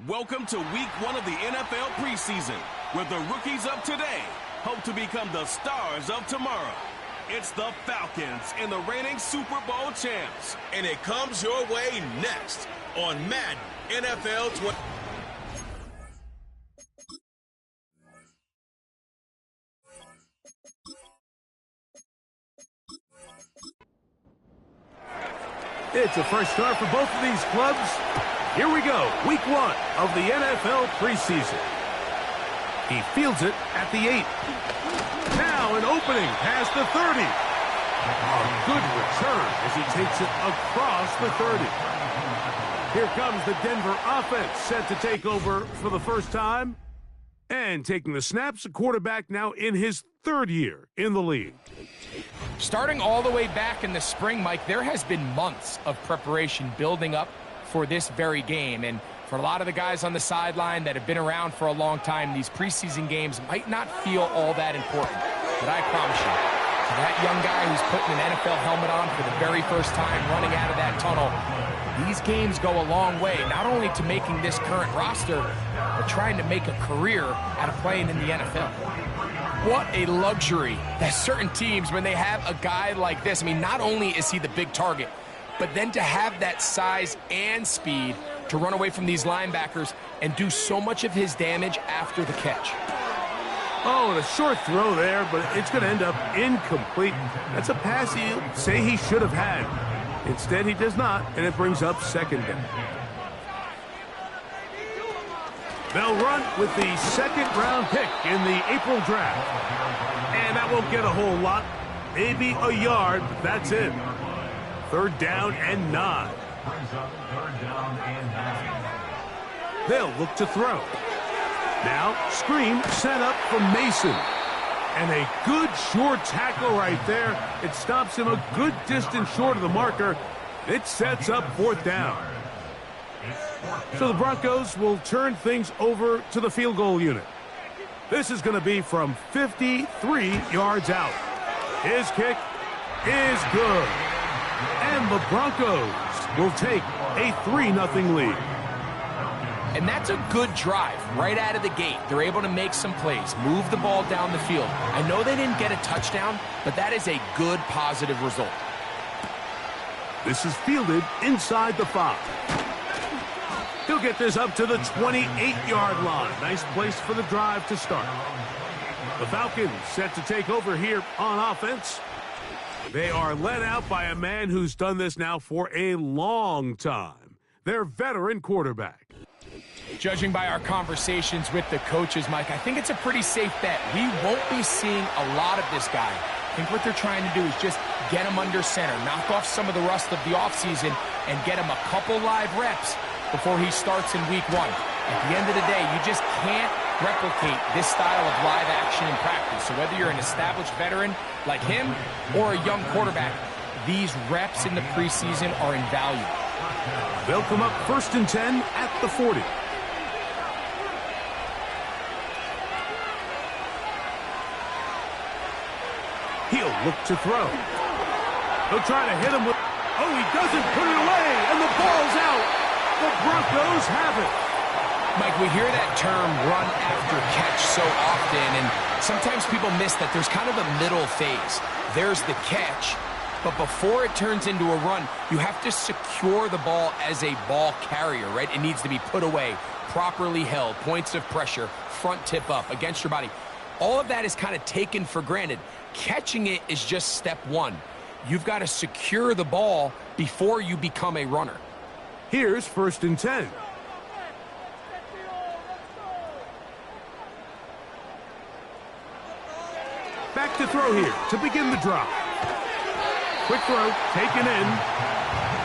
Welcome to week 1 of the NFL preseason, where the rookies of today hope to become the stars of tomorrow. It's the Falcons and the reigning Super Bowl champs. And it comes your way next on Madden NFL 20. It's a fresh start for both of these clubs. Here we go, week 1 of the NFL preseason. He fields it at the 8. Now an opening past the 30. A good return as he takes it across the 30. Here comes the Denver offense set to take over for the first time. And taking the snaps, a quarterback now in his 3rd year in the league. Starting all the way back in the spring, Mike, there has been months of preparation building up for this very game. And for a lot of the guys on the sideline that have been around for a long time, these preseason games might not feel all that important. But I promise you, to that young guy who's putting an NFL helmet on for the very first time, running out of that tunnel, these games go a long way, not only to making this current roster, but trying to make a career out of playing in the NFL. What a luxury that certain teams, when they have a guy like this, I mean, not only is he the big target, but then to have that size and speed to run away from these linebackers and do so much of his damage after the catch. Oh, and a short throw there, but it's going to end up incomplete. That's a pass he'll say he should have had. Instead, he does not, and it brings up 2nd down. They'll run with the 2nd-round pick in the April draft. And that won't get a whole lot. Maybe a yard, but that's it. 3rd down and 9. They'll look to throw. Now, screen set up for Mason. And a good short tackle right there. It stops him a good distance short of the marker. It sets up 4th down. So the Broncos will turn things over to the field goal unit. This is going to be from 53 yards out. His kick is good. And the Broncos will take a 3-0 lead. And that's a good drive right out of the gate. They're able to make some plays, move the ball down the field. I know they didn't get a touchdown, but that is a good, positive result. This is fielded inside the 5. He'll get this up to the 28-yard line. Nice place for the drive to start. The Falcons set to take over here on offense. They are led out by a man who's done this now for a long time. Their veteran quarterback. Judging by our conversations with the coaches, Mike, I think it's a pretty safe bet. We won't be seeing a lot of this guy. I think what they're trying to do is just get him under center, knock off some of the rust of the offseason, and get him a couple live reps before he starts in week 1. At the end of the day, you just can't replicate this style of live action in practice. So whether you're an established veteran like him or a young quarterback, these reps in the preseason are invaluable. They'll come up 1st and 10 at the 40. He'll look to throw. He'll try to hit him with... Oh, he doesn't put it away, and the ball's out. The Broncos have it. Mike, we hear that term run after catch so often, and sometimes people miss that there's kind of a middle phase. There's the catch, but before it turns into a run, you have to secure the ball as a ball carrier, right? It needs to be put away, properly held, points of pressure, front tip up against your body. All of that is kind of taken for granted. Catching it is just step 1. You've got to secure the ball before you become a runner. Here's 1st and 10. Back to throw here to begin the drop. Quick throw, taken in.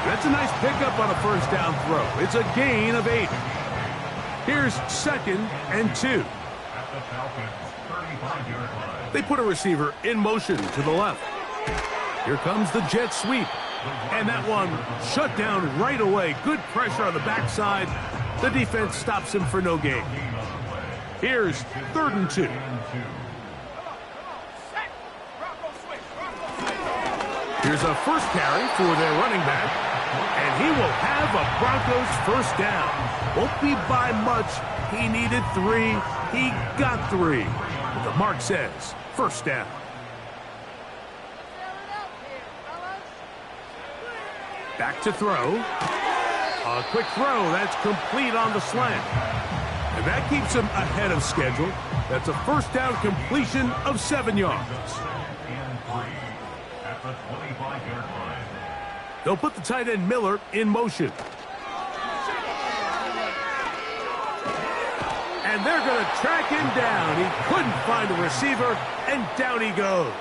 That's a nice pickup on a 1st down throw. It's a gain of 8. Here's 2nd and 2. They put a receiver in motion to the left. Here comes the jet sweep. And that one shut down right away. Good pressure on the backside. The defense stops him for no gain. Here's 3rd and 2. Here's a first carry for their running back, and he will have a Broncos first down. Won't be by much. He needed 3. He got 3. The mark says first down. Back to throw. A quick throw. That's complete on the slant. And that keeps him ahead of schedule. That's a first down completion of 7 yards. They'll put the tight end Miller in motion. And they're going to track him down. He couldn't find a receiver, and down he goes.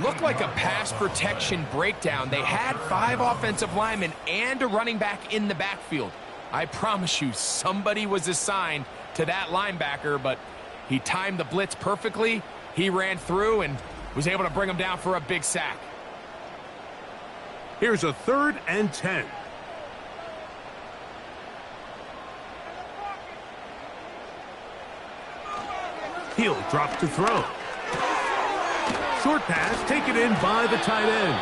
Looked like a pass protection breakdown. They had 5 offensive linemen and a running back in the backfield. I promise you, somebody was assigned to that linebacker, but he timed the blitz perfectly. He ran through and was able to bring him down for a big sack. Here's a 3rd and 10. He'll drop to throw. Short pass taken in by the tight end.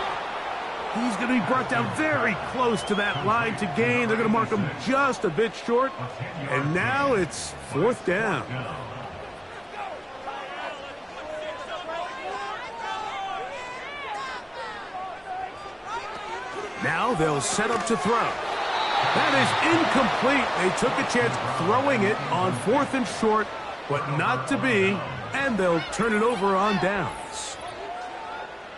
He's going to be brought down very close to that line to gain. They're going to mark him just a bit short. And now it's 4th down. Now they'll set up to throw. That is incomplete. They took a chance throwing it on 4th and short, but not to be, and they'll turn it over on downs.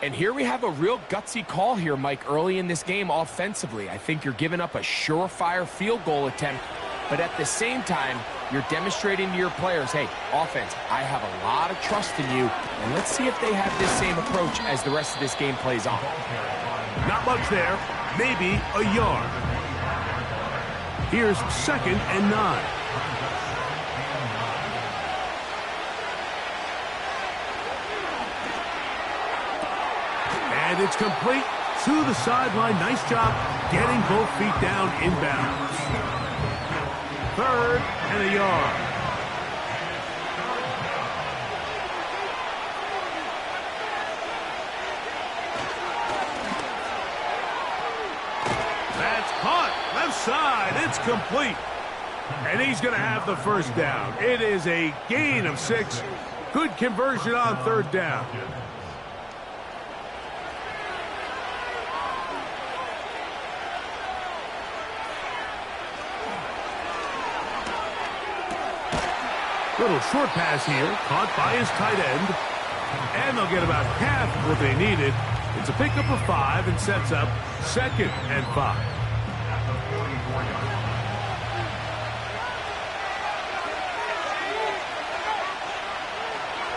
And here we have a real gutsy call here, Mike, early in this game offensively. I think you're giving up a surefire field goal attempt, but at the same time, you're demonstrating to your players, hey, offense, I have a lot of trust in you, and let's see if they have this same approach as the rest of this game plays on. Not much there, maybe a yard. Here's 2nd and 9. And it's complete to the sideline. Nice job getting both feet down inbounds. 3rd and a yard. That's caught. Left side. It's complete. And he's going to have the first down. It is a gain of 6. Good conversion on 3rd down. Little short pass here, caught by his tight end. And they'll get about half what they needed. It's a pickup of 5 and sets up 2nd and 5.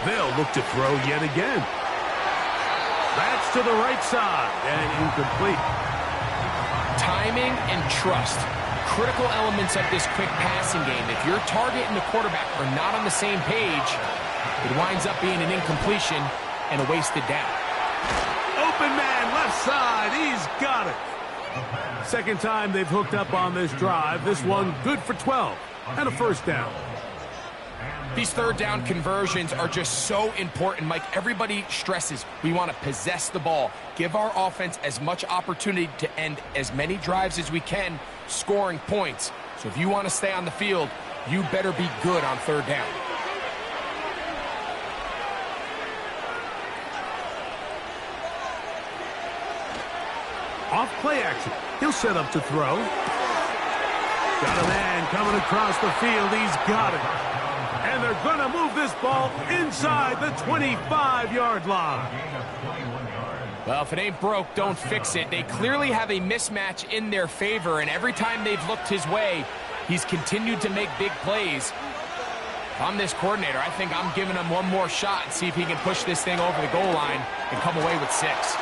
They'll look to throw yet again. That's to the right side and incomplete. Timing and trust. Critical elements of this quick passing game. If your target and the quarterback are not on the same page, it winds up being an incompletion and a wasted down. Open man, left side. He's got it. 2nd time they've hooked up on this drive. This one good for 12 and a first down. These 3rd down conversions are just so important, Mike. Everybody stresses we want to possess the ball, give our offense as much opportunity to end as many drives as we can, scoring points. So if you want to stay on the field, you better be good on 3rd down. Off play action. He'll set up to throw. Got a man coming across the field. He's got it. And they're going to move this ball inside the 25-yard line. Well, if it ain't broke, don't fix it. They clearly have a mismatch in their favor, and every time they've looked his way, he's continued to make big plays. If I'm this coordinator, I think I'm giving him one more shot and see if he can push this thing over the goal line and come away with 6.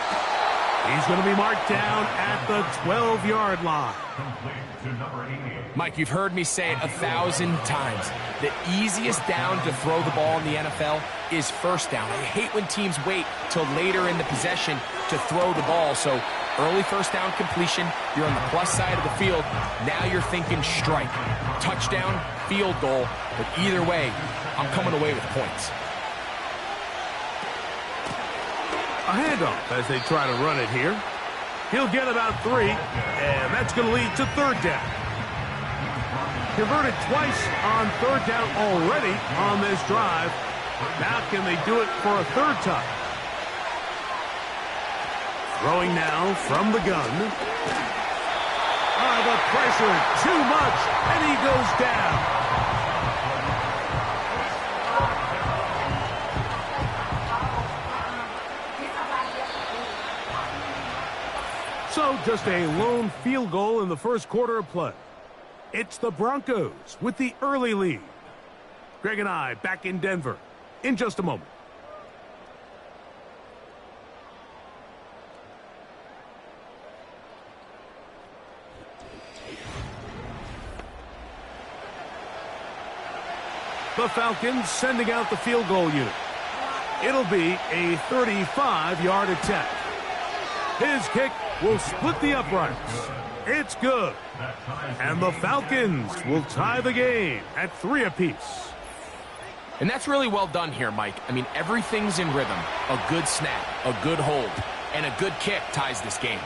He's going to be marked down at the 12-yard line. Mike, you've heard me say it 1,000 times. The easiest down to throw the ball in the NFL is first down. I hate when teams wait till later in the possession to throw the ball. So early first down completion, you're on the plus side of the field. Now you're thinking strike, touchdown, field goal. But either way, I'm coming away with points. A handoff as they try to run it here. He'll get about 3, and that's going to lead to third down. Converted twice on third down already on this drive. Now can they do it for a third time? Throwing now from the gun. The pressure, too much, and he goes down. So just a lone field goal in the first quarter of play. It's the Broncos with the early lead. Greg and I back in Denver in just a moment. The Falcons sending out the field goal unit. It'll be a 35-yard attempt. His kick will split the uprights. It's good. And the Falcons will tie the game at 3 apiece. And that's really well done here, Mike. I mean, everything's in rhythm. A good snap, a good hold, and a good kick ties this game.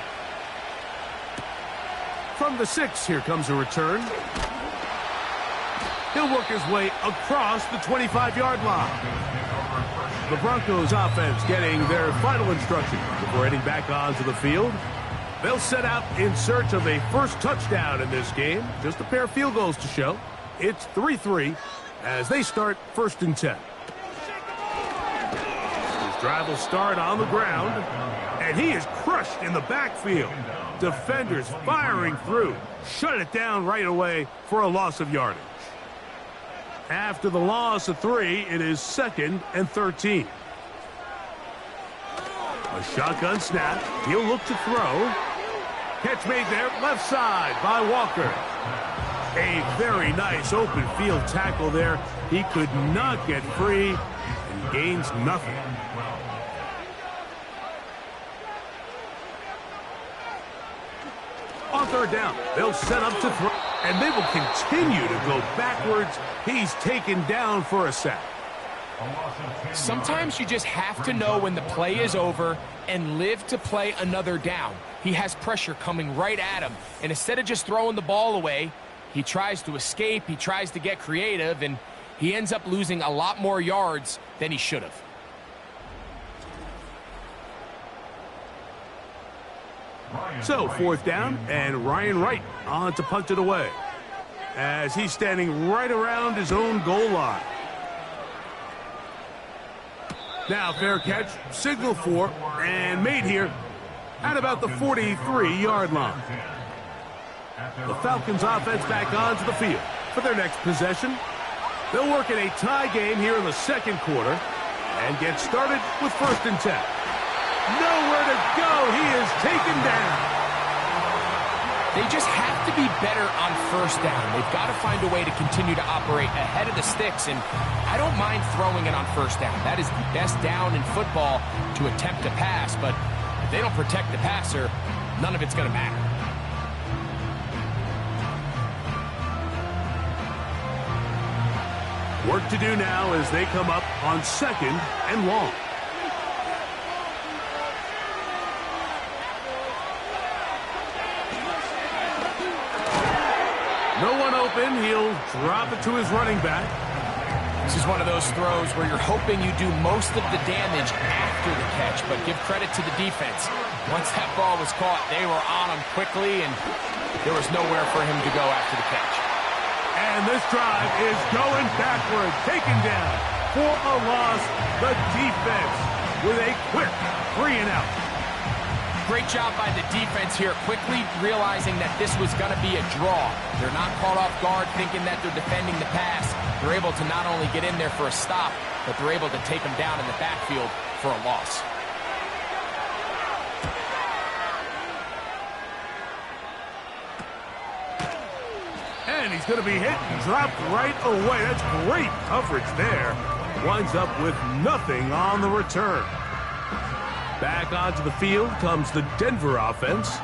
From the 6, here comes a return. He'll work his way across the 25-yard line. The Broncos offense getting their final instruction before heading back onto the field. They'll set out in search of a first touchdown in this game. Just a pair of field goals to show. It's 3-3 as they start 1st and 10. His drive will start on the ground, and he is crushed in the backfield. Defenders firing through. Shut it down right away for a loss of yardage. After the loss of 3, it is 2nd and 13. A shotgun snap. He'll look to throw. Catch made there, left side by Walker. A very nice open field tackle there. He could not get free and gains nothing. On 3rd down, they'll set up to throw. And they will continue to go backwards. He's taken down for a sack. Sometimes you just have to know when the play is over and live to play another down. He has pressure coming right at him. And instead of just throwing the ball away, he tries to escape, he tries to get creative, and he ends up losing a lot more yards than he should have. So 4th down, and Ryan Wright on to punt it away as he's standing right around his own goal line. Now fair catch, signal for, and made here at about the 43-yard line. The Falcons offense back onto the field for their next possession. They'll work in a tie game here in the 2nd quarter and get started with 1st and 10. Nowhere to go. He is taken down. They just have to be better on 1st down. They've got to find a way to continue to operate ahead of the sticks, and I don't mind throwing it on 1st down. That is the best down in football to attempt to pass, but if they don't protect the passer, none of it's going to matter. Work to do now as they come up on 2nd and long. No one open. He'll drop it to his running back. This is one of those throws where you're hoping you do most of the damage after the catch, but give credit to the defense. Once that ball was caught, they were on him quickly, and there was nowhere for him to go after the catch. And this drive is going backward, taken down for a loss. The defense with a quick 3 and out. Great job by the defense here, quickly realizing that this was going to be a draw. They're not caught off guard thinking that they're defending the pass. They're able to not only get in there for a stop, but they're able to take them down in the backfield for a loss. And he's going to be hit and dropped right away. That's great coverage there. Winds up with nothing on the return. Back onto the field comes the Denver offense.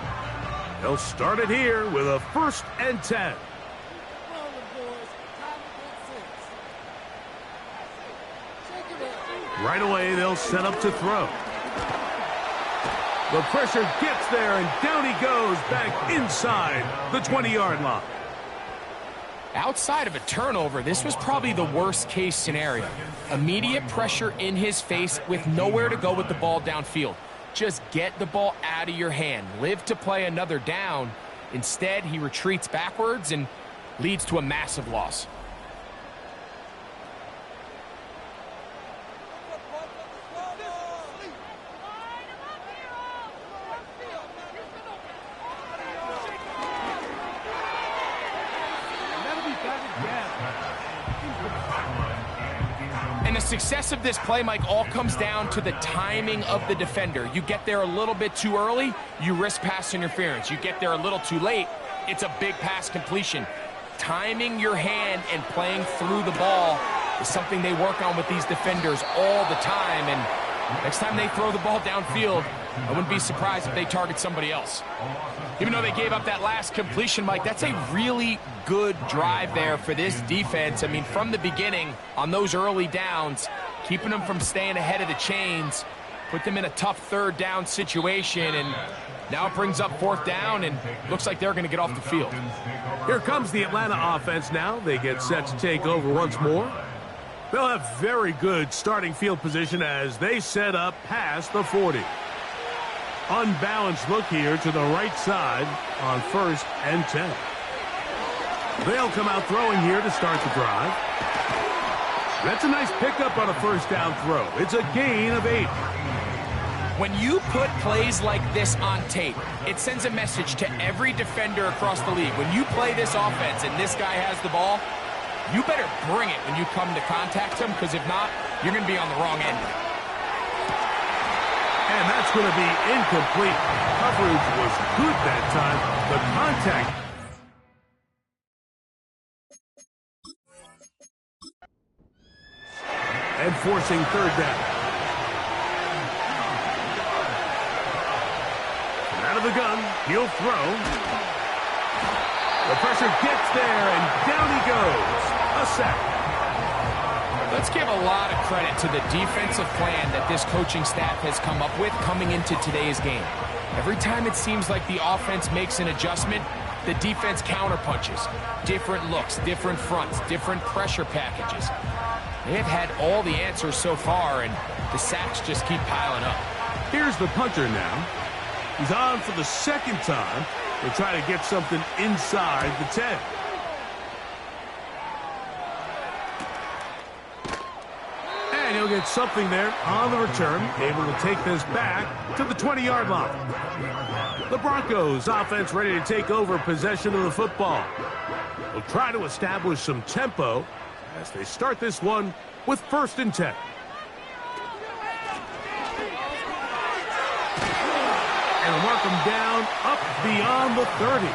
They'll start it here with a 1st and 10. Right away, they'll set up to throw. The pressure gets there, and down he goes back inside the 20-yard line. Outside of a turnover, this was probably the worst-case scenario. Immediate pressure in his face with nowhere to go with the ball downfield. Just get the ball out of your hand. Live to play another down. Instead, he retreats backwards and leads to a massive loss. And the success of this play, Mike, all comes down to the timing of the defender. You get there a little bit too early, you risk pass interference. You get there a little too late, it's a big pass completion. Timing your hand and playing through the ball is something they work on with these defenders all the time. And next time they throw the ball downfield, I wouldn't be surprised if they target somebody else. Even though they gave up that last completion, Mike, that's a really good drive there for this defense. I mean, from the beginning, on those early downs, keeping them from staying ahead of the chains, put them in a tough third down situation, and now it brings up fourth down, and looks like they're going to get off the field. Here comes the Atlanta offense now. They get set to take over once more. They'll have very good starting field position as they set up past the 40. Unbalanced look here to the right side on 1st and 10. They'll come out throwing here to start the drive. That's a nice pickup on a first down throw. It's a gain of 8. When you put plays like this on tape, it sends a message to every defender across the league. When you play this offense and this guy has the ball, you better bring it when you come to contact him, because if not, you're going to be on the wrong end. And that's going to be incomplete. Coverage was good that time. The contact. And forcing third down. Out of the gun, he'll throw. The pressure gets there, and down he goes. A sack. Let's give a lot of credit to the defensive plan that this coaching staff has come up with coming into today's game. Every time it seems like the offense makes an adjustment, the defense counterpunches. Different looks, different fronts, different pressure packages. They have had all the answers so far, and the sacks just keep piling up. Here's the punter now. He's on for the second time. They try to get something inside the 10. And he'll get something there on the return, able to take this back to the 20-yard line. The Broncos offense ready to take over possession of the football. They'll try to establish some tempo as they start this one with 1st and 10. And they'll mark them down up beyond the 30.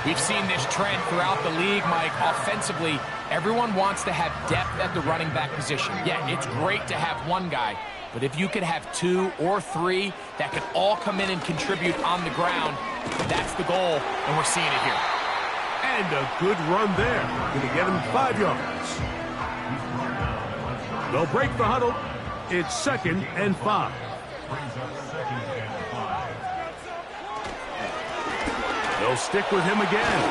We've seen this trend throughout the league, Mike. Offensively, everyone wants to have depth at the running back position. Yeah, it's great to have one guy, but if you could have 2 or 3 that could all come in and contribute on the ground, that's the goal, and we're seeing it here. And a good run there. Going to get him 5 yards. They'll break the huddle. It's 2nd and 5. They'll stick with him again.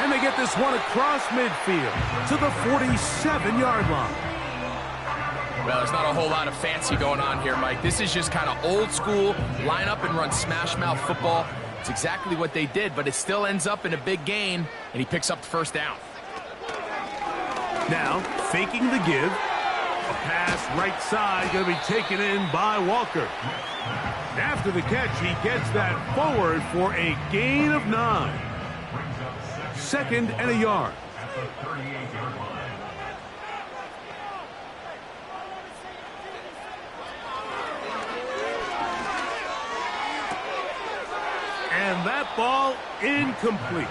And they get this one across midfield to the 47-yard line. Well, there's not a whole lot of fancy going on here, Mike. This is just kind of old school, line up and run smash mouth football. It's exactly what they did, but it still ends up in a big gain, and he picks up the first down. Now, faking the give. A pass right side going to be taken in by Walker. After the catch, he gets that forward for a gain of 9. 2nd and a yard. And that ball incomplete.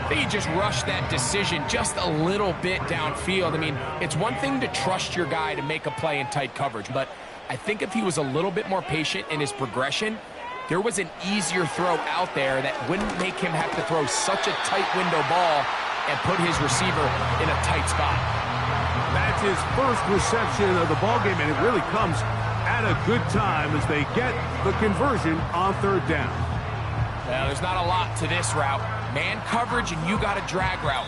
He just rushed that decision just a little bit downfield. I mean, it's one thing to trust your guy to make a play in tight coverage, but I think if he was a little bit more patient in his progression, there was an easier throw out there that wouldn't make him have to throw such a tight window ball and put his receiver in a tight spot. That's his first reception of the ballgame, and it really comes had a good time as they get the conversion on third down. Well, there's not a lot to this route. Man coverage, and you got a drag route.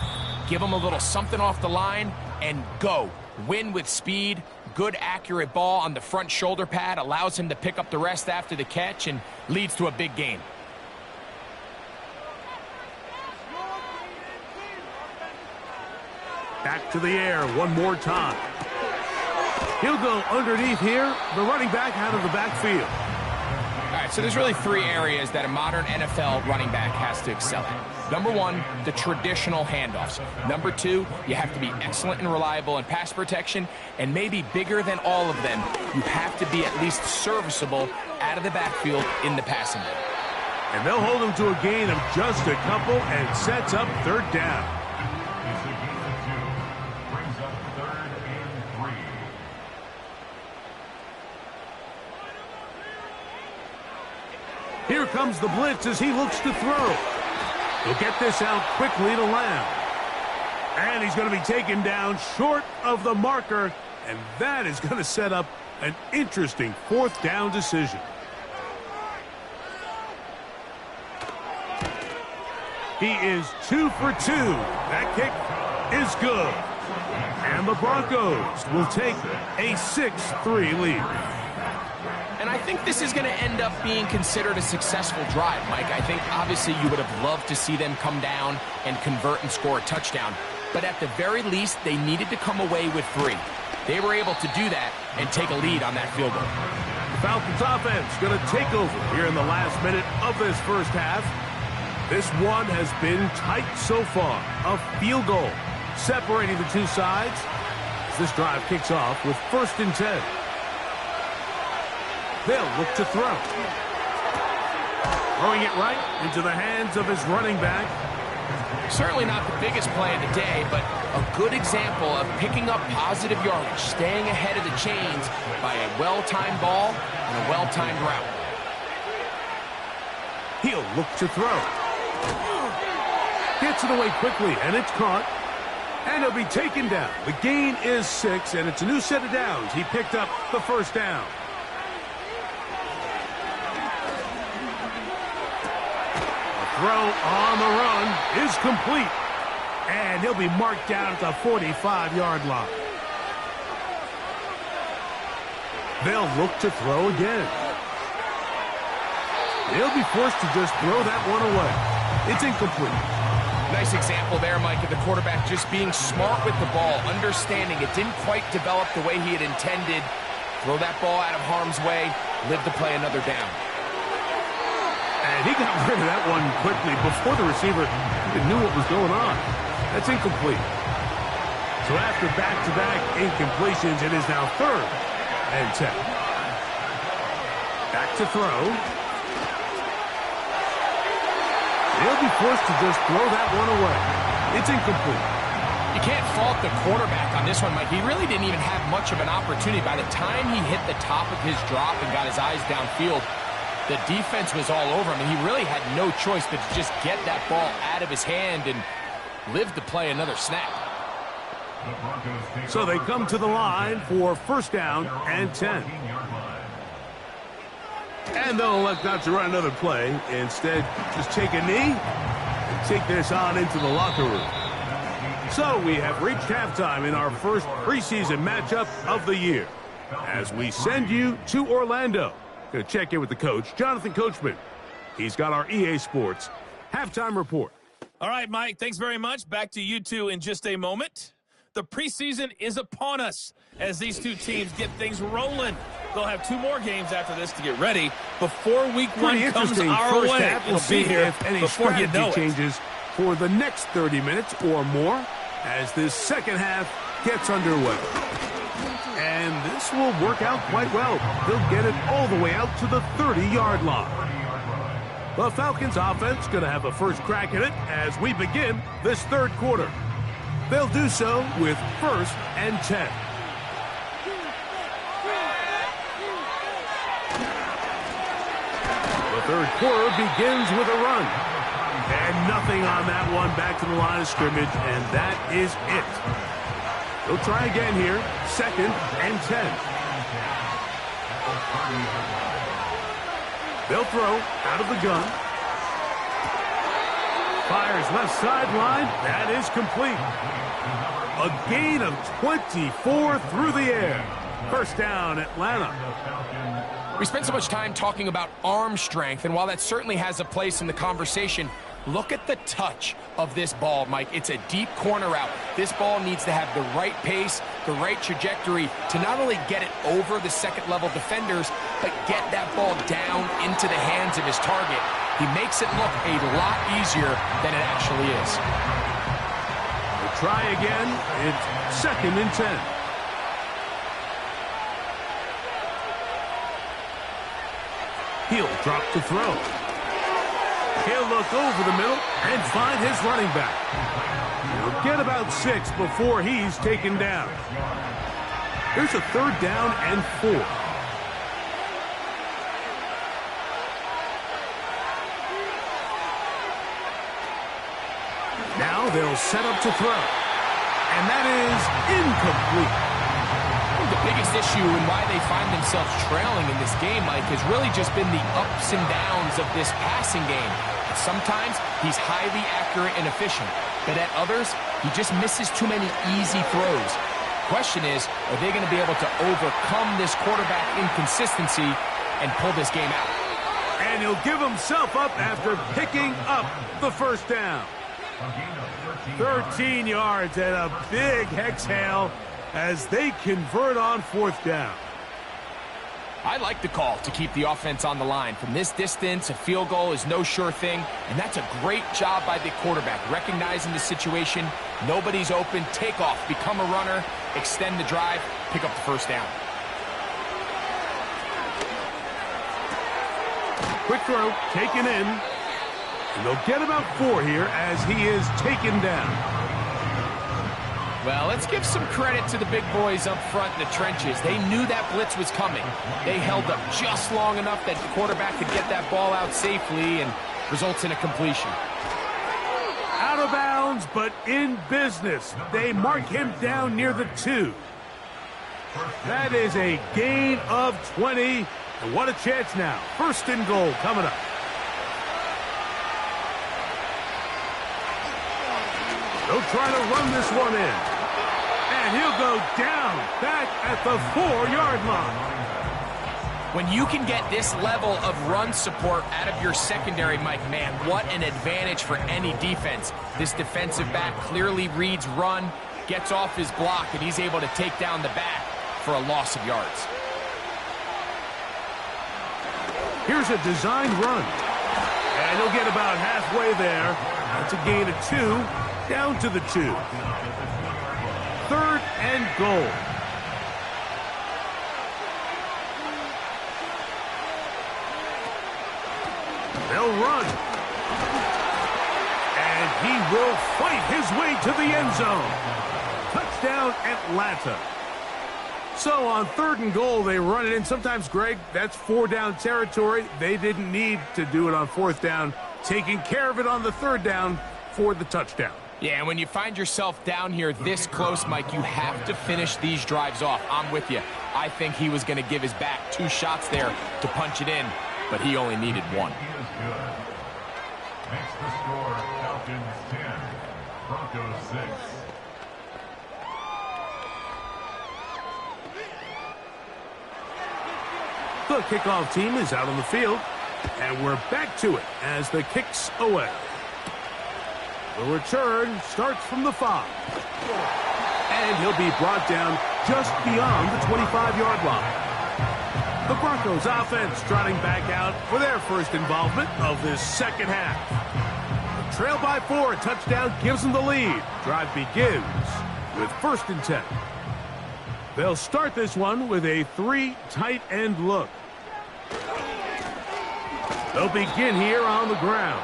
Give them a little something off the line and go. Win with speed. Good, accurate ball on the front shoulder pad allows him to pick up the rest after the catch and leads to a big gain. Back to the air one more time. He'll go underneath here. The running back out of the backfield. All right, so there's really three areas that a modern NFL running back has to excel at. Number one, the traditional handoffs. Number two, you have to be excellent and reliable in pass protection. And maybe bigger than all of them, you have to be at least serviceable out of the backfield in the passing game. And they'll hold him to a gain of just a couple and sets up third down. Here comes the blitz as he looks to throw. He'll get this out quickly to Lamb. And he's going to be taken down short of the marker, and that is going to set up an interesting fourth down decision. He is 2 for 2. That kick is good. And the Broncos will take a 6-3 lead. And I think this is going to end up being considered a successful drive, Mike. I think obviously you would have loved to see them come down and convert and score a touchdown. But at the very least, they needed to come away with 3. They were able to do that and take a lead on that field goal. The Falcons offense going to take over here in the last minute of this first half. This one has been tight so far. A field goal separating the two sides as this drive kicks off with 1st and 10. They'll look to throw. Throwing it right into the hands of his running back. Certainly not the biggest play of the day, but a good example of picking up positive yardage, staying ahead of the chains by a well-timed ball and a well-timed route. He'll look to throw. Gets it away quickly, and it's caught. And he'll be taken down. The gain is 6, and it's a new set of downs. He picked up the first down. Throw on the run is complete. And he'll be marked down at the 45-yard line. They'll look to throw again. He'll be forced to just throw that one away. It's incomplete. Nice example there, Mike, of the quarterback just being smart with the ball, understanding it didn't quite develop the way he had intended. Throw that ball out of harm's way, live to play another down. And he got rid of that one quickly before the receiver even knew what was going on. That's incomplete. So after back-to-back incompletions, it is now 3rd and 10. Back to throw. He'll be forced to just throw that one away. It's incomplete. You can't fault the quarterback on this one, Mike. He really didn't even have much of an opportunity. By the time he hit the top of his drop and got his eyes downfield, the defense was all over him, and he really had no choice but to just get that ball out of his hand and live to play another snap. So they come to the line for 1st down and 10. And they'll elect not to run another play. Instead, just take a knee and take this on into the locker room. So we have reached halftime in our first preseason matchup of the year as we send you to Orlando. Going to check in with the coach, Jonathan Coachman. He's got our EA Sports halftime report. All right, Mike, thanks very much. Back to you two in just a moment. The preseason is upon us as these two teams get things rolling. They'll have 2 more games after this to get ready before week 1 comes our way. We'll see if any strategy changes for the next 30 minutes or more as this second half gets underway. And this will work out quite well. They'll get it all the way out to the 30-yard line. The Falcons offense going to have a first crack at it as we begin this 3rd quarter. They'll do so with 1st and 10. The 3rd quarter begins with a run. And nothing on that one, back to the line of scrimmage, and that is it. They'll try again here, 2nd and 10. They'll throw out of the gun. Fires left sideline. That is complete. A gain of 24 through the air. First down, Atlanta. We spent so much time talking about arm strength, and while that certainly has a place in the conversation, look at the touch of this ball, Mike. It's a deep corner route. This ball needs to have the right pace, the right trajectory to not only get it over the second-level defenders, but get that ball down into the hands of his target. He makes it look a lot easier than it actually is. We'll try again. It's 2nd and 10. He'll drop to throw. He'll look over the middle and find his running back. He'll get about 6 before he's taken down. Here's a 3rd down and 4. Now they'll set up to throw. And that is incomplete. The biggest issue and why they find themselves trailing in this game, Mike, has really just been the ups and downs of this passing game. Sometimes he's highly accurate and efficient, but at others, he just misses too many easy throws. Question is, are they going to be able to overcome this quarterback inconsistency and pull this game out? And he'll give himself up after picking up the first down. 13 yards and a big exhale as they convert on 4th down. I like the call to keep the offense on the line. From this distance, a field goal is no sure thing, and that's a great job by the quarterback, recognizing the situation. Nobody's open. Take off, become a runner, extend the drive, pick up the first down. Quick throw, taken in. And they'll get about 4 here as he is taken down. Well, let's give some credit to the big boys up front in the trenches. They knew that blitz was coming. They held up just long enough that the quarterback could get that ball out safely and results in a completion. Out of bounds, but in business. They mark him down near the 2. That is a gain of 20. And what a chance now. 1st and goal coming up. They'll try to run this one in. And he'll go down back at the 4-yard line. When you can get this level of run support out of your secondary, Mike, man, what an advantage for any defense. This defensive back clearly reads run, gets off his block, and he's able to take down the back for a loss of yards. Here's a designed run. And he'll get about halfway there. That's a gain of 2. Down to the 2. 3rd and goal. They'll run. And he will fight his way to the end zone. Touchdown, Atlanta. So on 3rd and goal, they run it in. Sometimes, Greg, that's 4-down territory. They didn't need to do it on 4th down. Taking care of it on the 3rd down for the touchdown. Yeah, and when you find yourself down here this close, Mike, you have to finish these drives off. I'm with you. I think he was going to give his back 2 shots there to punch it in, but he only needed 1. Makes the score Falcons 10, Broncos 6. The kickoff team is out on the field, and we're back to it as the kick's away. The return starts from the 5. And he'll be brought down just beyond the 25-yard line. The Broncos offense trotting back out for their first involvement of this second half. The trail by 4, a touchdown gives them the lead. Drive begins with 1st and 10. They'll start this one with a 3 tight end look. They'll begin here on the ground.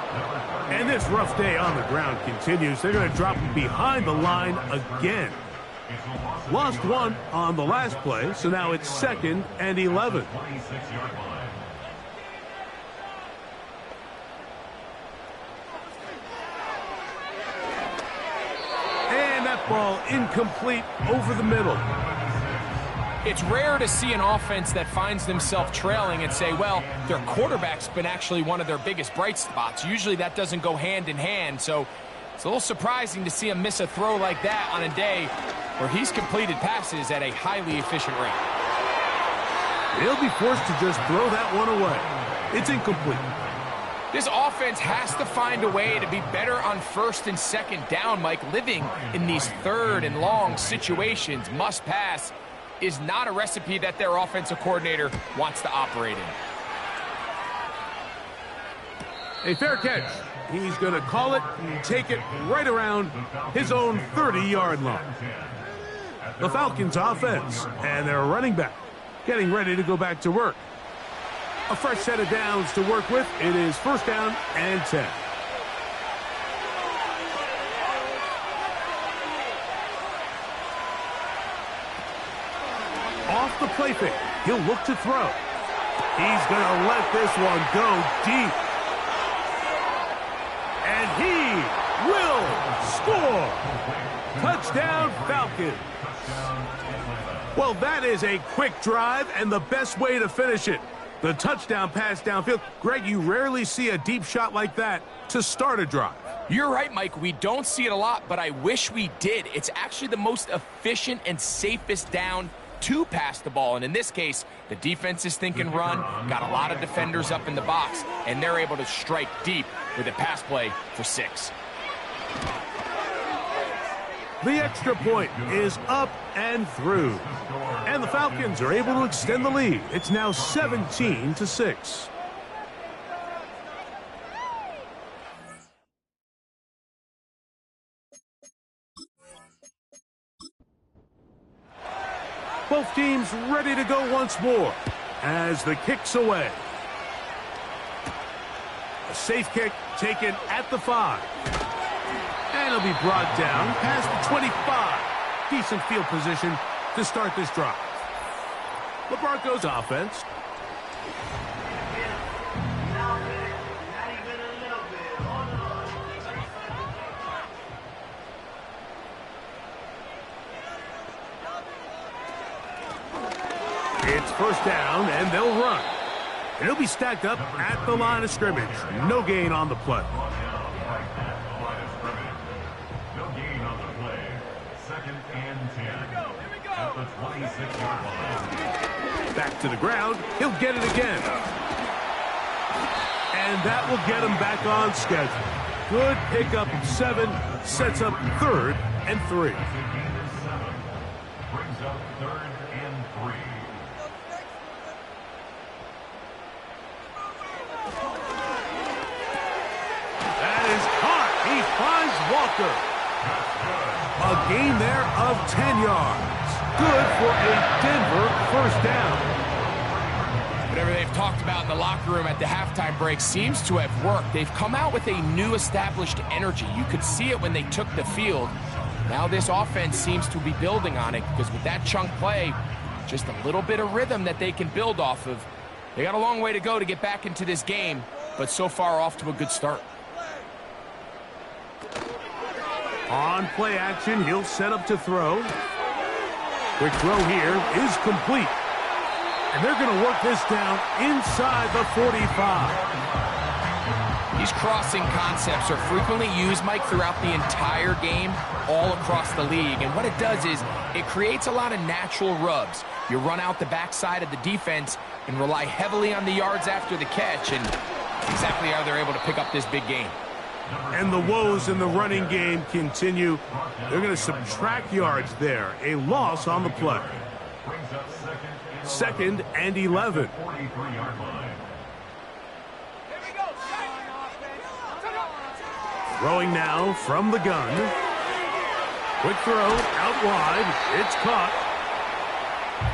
And this rough day on the ground continues. They're going to drop him behind the line again. Lost 1 on the last play, so now it's 2nd and 11. And that ball incomplete over the middle. It's rare to see an offense that finds themselves trailing and say, well, their quarterback's been actually one of their biggest bright spots. Usually that doesn't go hand in hand, so it's a little surprising to see him miss a throw like that on a day where he's completed passes at a highly efficient rate. He'll be forced to just throw that one away. It's incomplete. This offense has to find a way to be better on first and second down, Mike. Living in these third and long situations, must pass, is not a recipe that their offensive coordinator wants to operate in. A fair catch. He's going to call it and take it right around his own 30-yard line. The Falcons offense and their running back getting ready to go back to work. A fresh set of downs to work with. It is first down and 10. Off the play fake. He'll look to throw. He's going to let this one go deep. And he will score. Touchdown, Falcons. Well, that is a quick drive and the best way to finish it. The touchdown pass downfield. Greg, you rarely see a deep shot like that to start a drive. You're right, Mike. We don't see it a lot, but I wish we did. It's actually the most efficient and safest down to pass the ball. And in this case, the defense is thinking run, got a lot of defenders up in the box, and they're able to strike deep with a pass play for 6. The extra point is up and through. And the Falcons are able to extend the lead. It's now 17-6. Both teams ready to go once more as the kick's away. A safe kick taken at the 5. And it'll be brought down past the 25. Decent field position to start this drive. The Broncos offense. It's first down, and they'll run. It'll be stacked up at the line of scrimmage. No gain on the play. No gain on the play. Second and 10. At the 26-yard line. Back to the ground. He'll get it again. And that will get him back on schedule. Good pickup of 7. Sets up 3rd and 3. Brings up 3rd and 3. That is caught. He finds Walker. A gain there of 10 yards. Good for a Denver first down. Whatever they've talked about in the locker room at the halftime break seems to have worked. They've come out with a new established energy. You could see it when they took the field. Now this offense seems to be building on it because with that chunk play, just a little bit of rhythm that they can build off of. They got a long way to go to get back into this game, but so far off to a good start. On play action, he'll set up to throw. Quick throw here is complete. And they're going to work this down inside the 45. These crossing concepts are frequently used, Mike, throughout the entire game, all across the league. And what it does is it creates a lot of natural rubs. You run out the backside of the defense and rely heavily on the yards after the catch. And exactly how they're able to pick up this big game. And the woes in the running game continue. They're going to subtract yards there. A loss on the play. Brings up 2nd and 11. 43-yard line. Throwing now from the gun. Quick throw out wide. It's caught.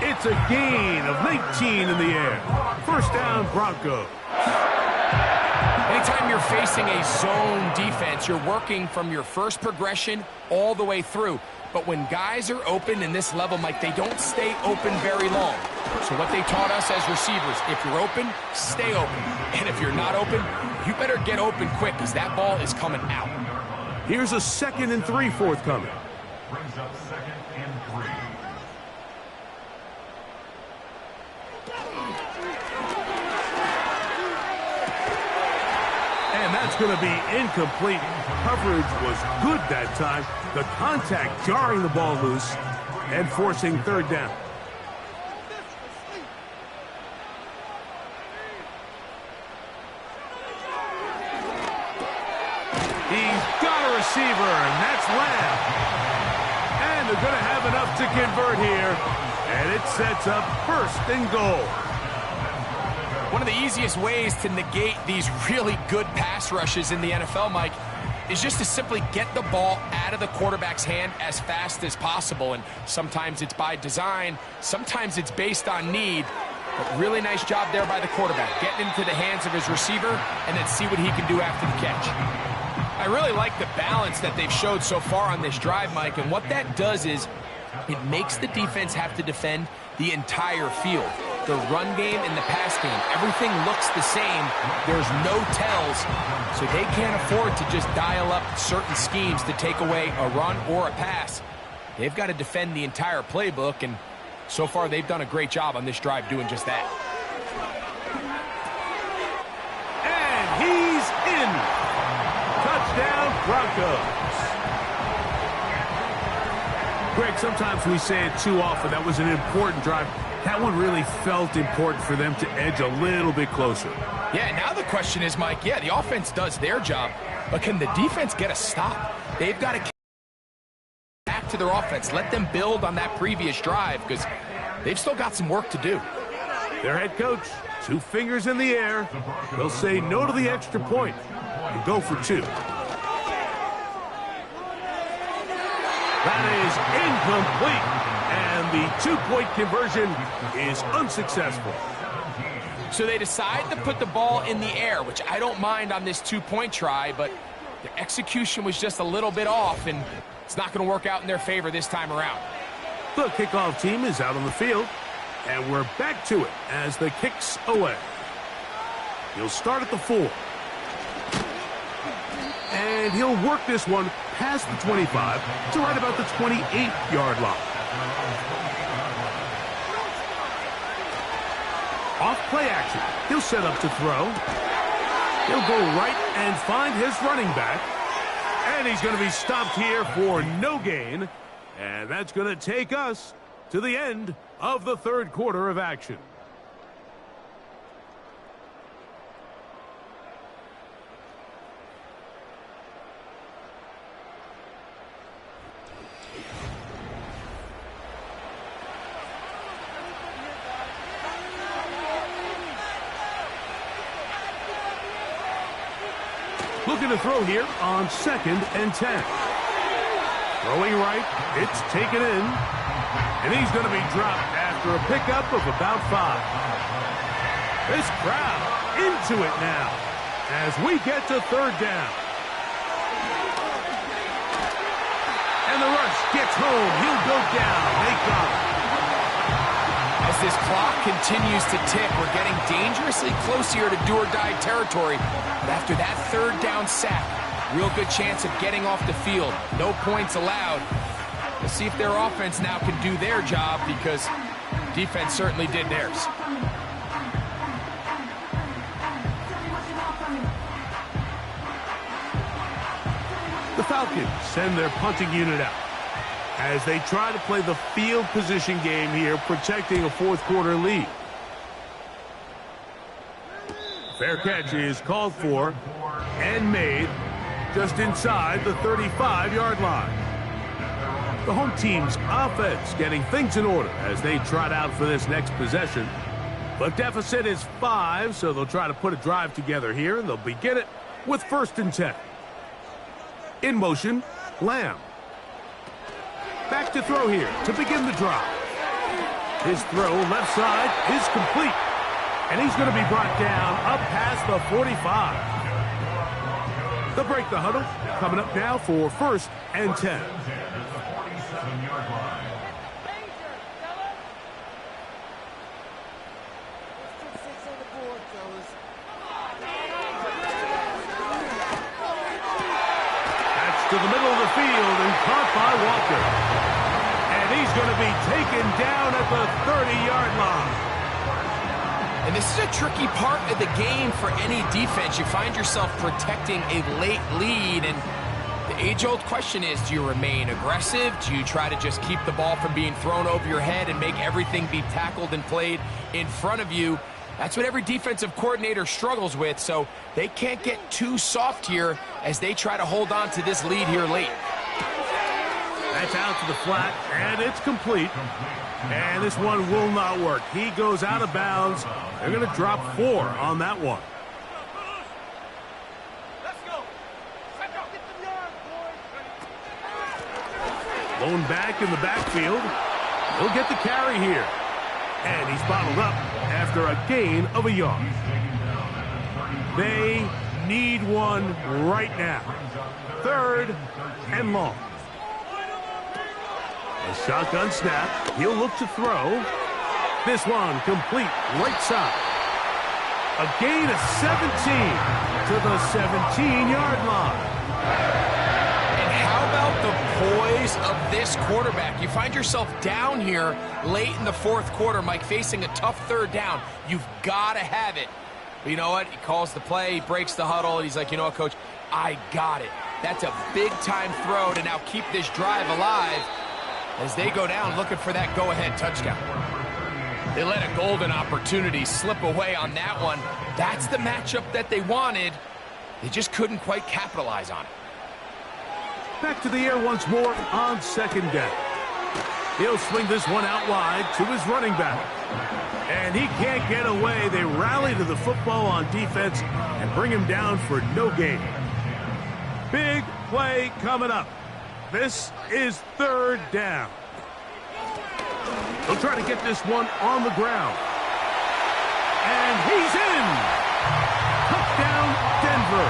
It's a gain of 19 in the air. First down, Broncos. Anytime you're facing a zone defense, you're working from your first progression all the way through. But when guys are open in this level, Mike, they don't stay open very long. So what they taught us as receivers, if you're open, stay open. And if you're not open, you better get open quick because that ball is coming out. Here's a 2nd and 3 forthcoming. Brings up 2nd and 3. And that's going to be incomplete. Coverage was good that time. The contact jarring the ball loose and forcing third down. He's got a receiver, and that's Lamb. And they're going to have enough to convert here. And it sets up first and goal. One of the easiest ways to negate these really good pass rushes in the NFL, Mike, is just to simply get the ball out of the quarterback's hand as fast as possible. And sometimes it's by design, sometimes it's based on need. But really nice job there by the quarterback, getting into the hands of his receiver and then see what he can do after the catch. I really like the balance that they've showed so far on this drive, Mike, and what that does is it makes the defense have to defend the entire field. The run game and the pass game, everything looks the same. There's no tells, so they can't afford to just dial up certain schemes to take away a run or a pass. They've got to defend the entire playbook, and so far they've done a great job on this drive doing just that. And he's in. Touchdown, Broncos. Greg, sometimes we say it too often. That was an important drive. That one really felt important for them to edge a little bit closer. Yeah, now the question is, Mike, yeah, the offense does their job, but can the defense get a stop? They've got to get back to their offense. Let them build on that previous drive because they've still got some work to do. Their head coach, 2 fingers in the air. They'll say no to the extra point and go for 2. That is incomplete, and the 2-point conversion is unsuccessful. So they decide to put the ball in the air, which I don't mind on this 2-point try, but the execution was just a little bit off, and it's not going to work out in their favor this time around. The kickoff team is out on the field, and we're back to it as the kick's away. He'll start at the 4. And he'll work this one past the 25 to right about the 28-yard line. Off play action. He'll set up to throw. He'll go right and find his running back. And he's going to be stopped here for no gain. And that's going to take us to the end of the third quarter of action. Looking to throw here on 2nd and 10. Throwing right, it's taken in. And he's going to be dropped after a pickup of about 5. This crowd into it now as we get to 3rd down. And the rush gets home. He'll go down. They got him. As this clock continues to tick, we're getting dangerously close here to do-or-die territory. But after that 3rd down sack, real good chance of getting off the field. No points allowed. Let's see if their offense now can do their job because defense certainly did theirs. The Falcons send their punting unit out as they try to play the field position game here, protecting a 4th quarter lead. Fair catch is called for and made just inside the 35-yard line. The home team's offense getting things in order as they trot out for this next possession. The deficit is 5, so they'll try to put a drive together here, and they'll begin it with 1st and 10. In motion, Lamb. Back to throw here to begin the drive. His throw left side is complete. And he's going to be brought down up past the 45. They'll break the huddle. Coming up now for 1st and 10. That's to the middle of the field and caught by Walker. And he's going to be taken down at the 30-yard line. And this is a tricky part of the game for any defense. You find yourself protecting a late lead, and the age-old question is, do you remain aggressive? Do you try to just keep the ball from being thrown over your head and make everything be tackled and played in front of you? That's what every defensive coordinator struggles with, so they can't get too soft here as they try to hold on to this lead here late. That's out to the flat, and it's complete. And this one will not work. He goes out of bounds. They're going to drop 4 on that one. Lone back in the backfield. He'll get the carry here. And he's bottled up after a gain of a yard. They need one right now. 3rd and long. A shotgun snap. He'll look to throw. This one complete right side. A gain of 17 to the 17-yard line. And how about the poise of this quarterback? You find yourself down here late in the 4th quarter, Mike, facing a tough 3rd down. You've got to have it. But you know what? He calls the play, he breaks the huddle, and he's like, you know what, Coach? I got it. That's a big-time throw to now keep this drive alive as they go down looking for that go-ahead touchdown. They let a golden opportunity slip away on that one. That's the matchup that they wanted. They just couldn't quite capitalize on it. Back to the air once more on 2nd down. He'll swing this one out wide to his running back. And he can't get away. They rally to the football on defense and bring him down for no gain. Big play coming up. This is 3rd down. They'll try to get this one on the ground. And he's in! Touchdown, Denver.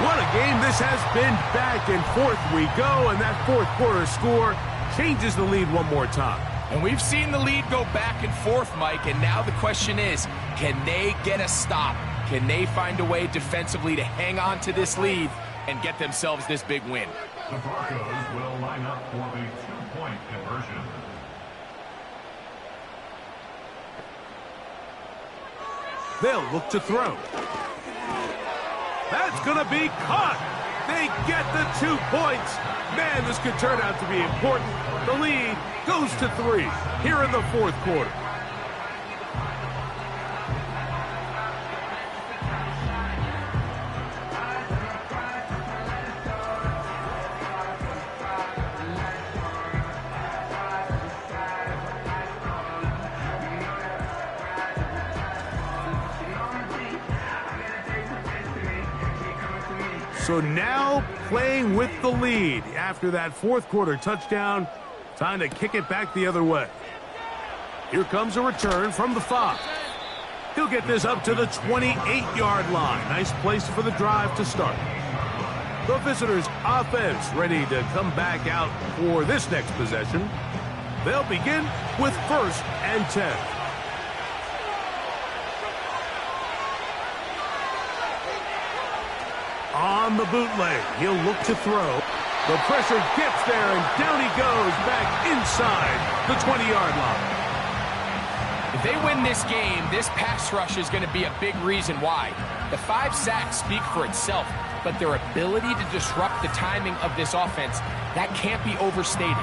What a game this has been. Back and forth we go, and that 4th quarter score changes the lead one more time. And we've seen the lead go back and forth, Mike, and now the question is, can they get a stop? Can they find a way defensively to hang on to this lead and get themselves this big win? The Broncos will line up for the 2-point conversion. They'll look to throw. That's going to be caught. They get the 2 points. Man, this could turn out to be important. The lead goes to 3 here in the 4th quarter. So now playing with the lead after that 4th quarter touchdown. Time to kick it back the other way. Here comes a return from the 5. He'll get this up to the 28-yard line. Nice place for the drive to start. The visitors' offense ready to come back out for this next possession. They'll begin with 1st and 10. On the bootleg, he'll look to throw. The pressure gets there, and down he goes back inside the 20-yard line. If they win this game, this pass rush is going to be a big reason why. The 5 sacks speak for itself, but their ability to disrupt the timing of this offense, that can't be overstated.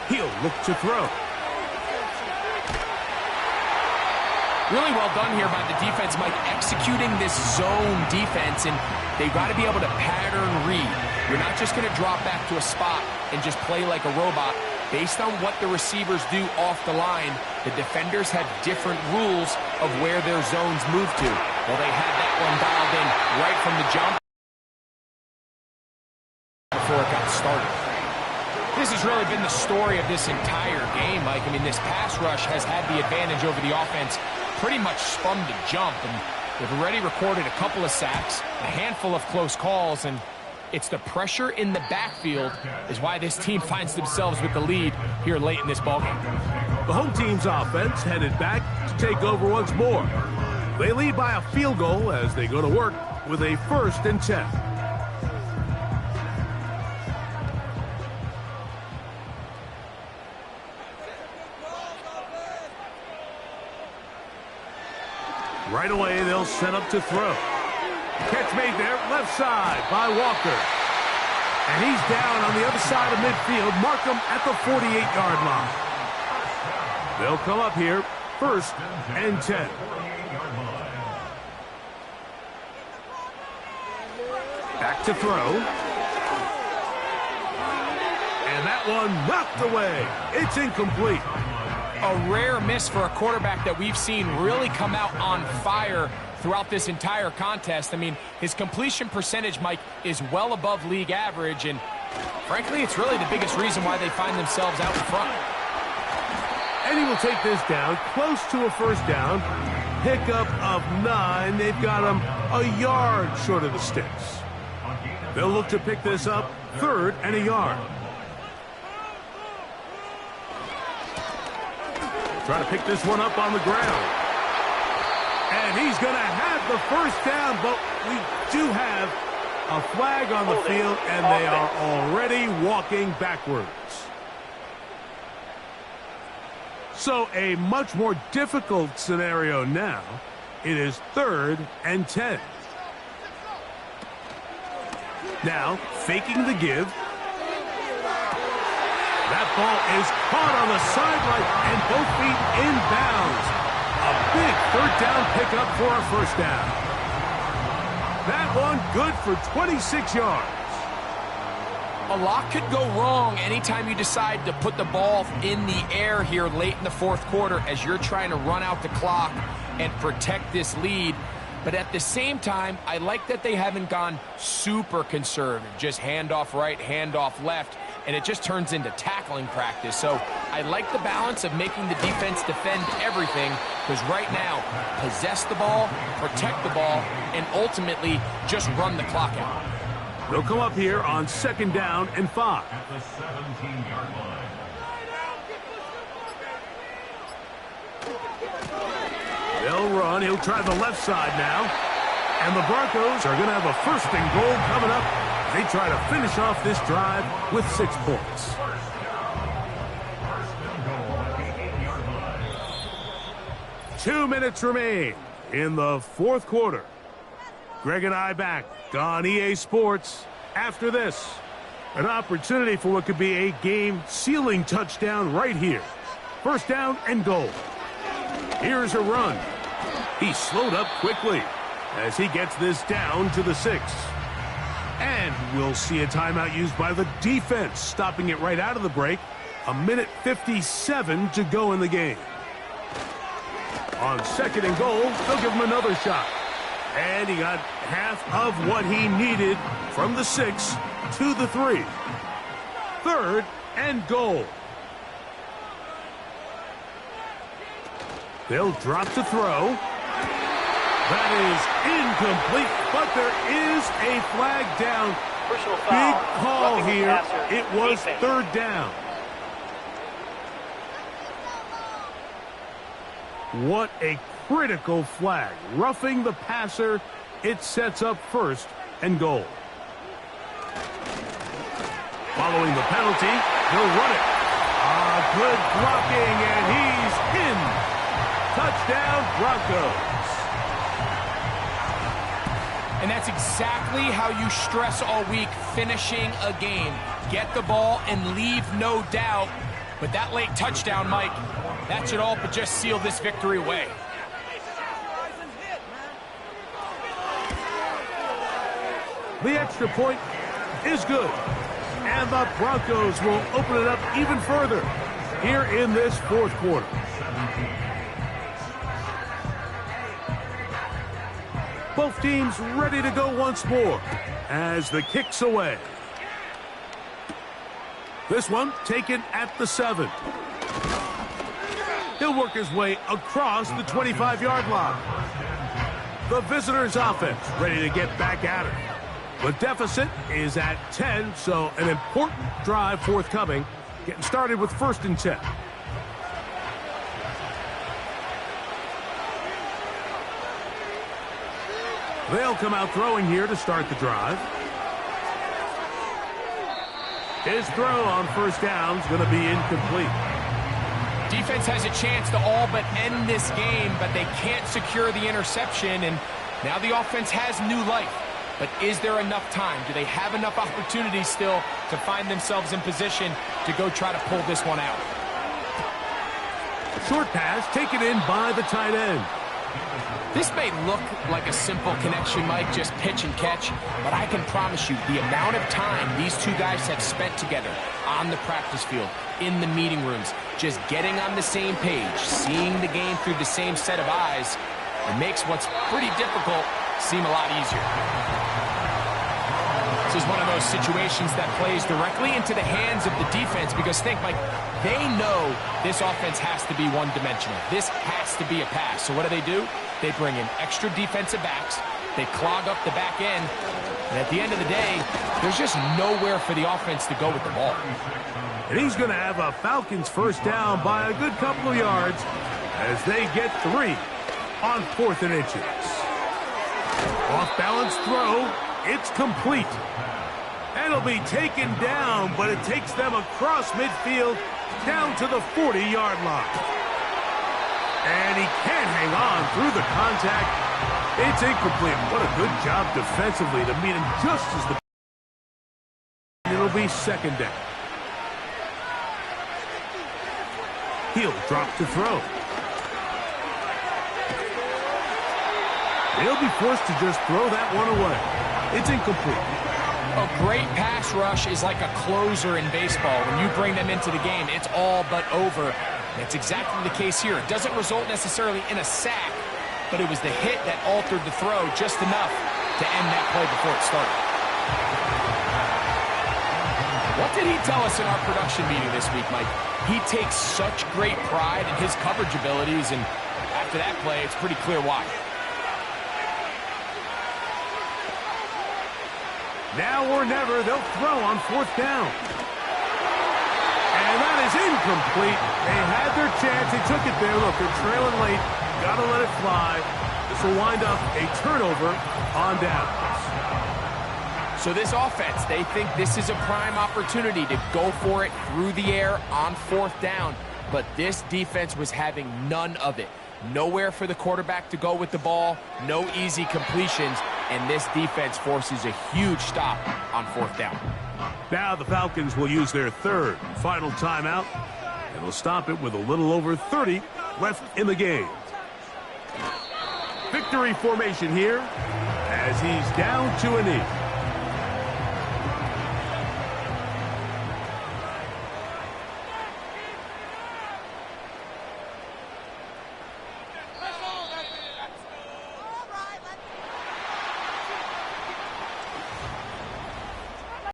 He'll look to throw. Really well done here by the defense, Mike, executing this zone defense, and they've got to be able to pattern read. You're not just going to drop back to a spot and just play like a robot. Based on what the receivers do off the line, the defenders have different rules of where their zones move to. Well, they had that one dialed in right from the jump before it got started. This has really been the story of this entire game, Mike. I mean, this pass rush has had the advantage over the offense pretty much from the jump, and they've already recorded a couple of sacks, a handful of close calls, and it's the pressure in the backfield is why this team finds themselves with the lead here late in this ballgame. The home team's offense headed back to take over once more. They lead by a field goal as they go to work with a 1st and 10. Right away, they'll set up to throw. Catch made there, left side by Walker. And he's down on the other side of midfield. Mark him at the 48-yard line. They'll come up here, 1st and 10. Back to throw. And that one knocked away. It's incomplete. A rare miss for a quarterback that we've seen really come out on fire throughout this entire contest. I mean, his completion percentage, Mike, is well above league average, and frankly, it's really the biggest reason why they find themselves out in front. And he will take this down, close to a 1st down. Pickup of 9. They've got him a yard short of the sticks. They'll look to pick this up, 3rd and a yard. Trying to pick this one up on the ground. And he's going to have the 1st down, but we do have a flag on the field, and they are already walking backwards. So a much more difficult scenario now. It is 3rd and 10. Now, faking the give. That ball is caught on the sideline, and both feet inbounds. A big 3rd down pickup for a 1st down. That one good for 26 yards. A lot could go wrong anytime you decide to put the ball in the air here late in the 4th quarter as you're trying to run out the clock and protect this lead. But at the same time, I like that they haven't gone super conservative, just handoff right, handoff left, and it just turns into tackling practice. So I like the balance of making the defense defend everything, because right now, possess the ball, protect the ball, and ultimately just run the clock out. They'll come up here on 2nd down and 5. At the 17-yard line. They'll run. He'll try the left side now. And the Broncos are going to have a 1st and goal coming up. They try to finish off this drive with 6 points. 2 minutes remain in the 4th quarter. Greg and I back on EA Sports after this. An opportunity for what could be a game-sealing touchdown right here. 1st down and goal. Here's a run. He slowed up quickly as he gets this down to the 6. And we'll see a timeout used by the defense, stopping it right out of the break. 1:57 to go in the game. On 2nd and goal, they'll give him another shot. And he got half of what he needed from the 6 to the 3. 3rd and goal. They'll drop to throw. That is incomplete, but there is a flag down. Big call here. It was 3rd down. What a critical flag. Roughing the passer. It sets up 1st and goal. Following the penalty, he'll run it. Good blocking, and he's in. Touchdown, Broncos. And that's exactly how you stress all week, finishing a game. Get the ball and leave no doubt. But that late touchdown, Mike, that should all but just seal this victory away. The extra point is good. And the Broncos will open it up even further here in this 4th quarter. Both teams ready to go once more as the kick's away. This one taken at the 7. He'll work his way across the 25-yard line. The visitors' offense ready to get back at it. The deficit is at 10, so an important drive forthcoming. Getting started with 1st and 10. They'll come out throwing here to start the drive. His throw on first down is going to be incomplete. Defense has a chance to all but end this game, but they can't secure the interception, and now the offense has new life. But is there enough time? Do they have enough opportunities still to find themselves in position to go try to pull this one out? Short pass taken in by the tight end. This may look like a simple connection, Mike, just pitch and catch, but I can promise you the amount of time these two guys have spent together on the practice field, in the meeting rooms, just getting on the same page, seeing the game through the same set of eyes, it makes what's pretty difficult seem a lot easier. This is one of those situations that plays directly into the hands of the defense because think, Mike, they know this offense has to be one-dimensional. This has to be a pass. So what do? They bring in extra defensive backs. They clog up the back end. And at the end of the day, there's just nowhere for the offense to go with the ball. And he's going to have a Falcons first down by a good couple of yards as they get 3 on 4th and inches. Off-balance throw. It's complete. And it'll be taken down, but it takes them across midfield down to the 40-yard line. And he can't hang on through the contact. It's incomplete. What a good job defensively to meet him just as the... It'll be second down. He'll drop to throw. He'll be forced to just throw that one away. It's incomplete. A great pass rush is like a closer in baseball. When you bring them into the game, it's all but over. That's exactly the case here. It doesn't result necessarily in a sack, but it was the hit that altered the throw just enough to end that play before it started. What did he tell us in our production meeting this week, Mike? He takes such great pride in his coverage abilities, and after that play, it's pretty clear why. Now or never, they'll throw on 4th down. And that is incomplete. They had their chance. They took it there. Look, they're trailing late. Got to let it fly. This will wind up a turnover on downs. So this offense, they think this is a prime opportunity to go for it through the air on 4th down. But this defense was having none of it. Nowhere for the quarterback to go with the ball. No easy completions. And this defense forces a huge stop on 4th down. Now the Falcons will use their 3rd and final timeout, and they'll stop it with a little over 30 left in the game. Victory formation here as he's down to a knee.